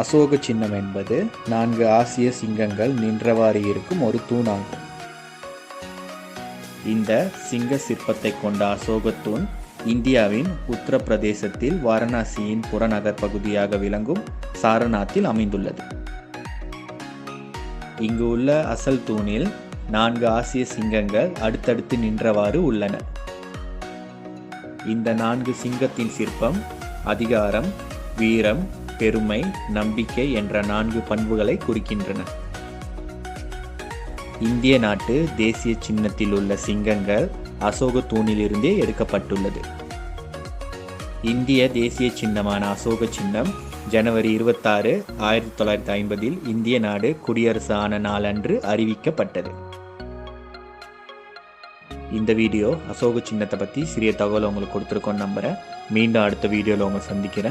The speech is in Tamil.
அசோக சின்னம் என்பது 4 ஆசிய சிங்கங்கள் நின்றவாறு இருக்கும் ஒரு தூணாகும். இந்த சிங்க சிற்பத்தை கொண்ட அசோகத்தூண் இந்தியாவின் உத்தரப்பிரதேசத்தில் வாரணாசியின் புறநகர் பகுதியாக விளங்கும் சாரநாத்தில் அமைந்துள்ளது. இங்கு உள்ள அசல் தூணில் 4 ஆசிய சிங்கங்கள் அடுத்தடுத்து நின்றவாறு உள்ளன. இந்த 4 சிங்கத்தின் சிற்பம் அதிகாரம், வீரம், பெருமை, நம்பிக்கை என்ற 4 பண்புகளை குறிக்கின்றன. இந்திய நாட்டு தேசிய சின்னத்தில் உள்ள சிங்கங்கள் அசோக தூணிலிருந்தே எடுக்கப்பட்டுள்ளது. இந்திய தேசிய சின்னமான அசோக சின்னம் ஜனவரி 26, 1950 இந்திய நாடு குடியரசு ஆன நாளன்று அறிவிக்கப்பட்டது. இந்த வீடியோ அசோக சின்னத்தை பற்றி சிறிய தகவல் உங்களுக்கு கொடுத்துருக்கோன்னு நம்புகிறேன். மீண்டும் அடுத்த வீடியோவில் உங்களை சந்திக்கிறேன்.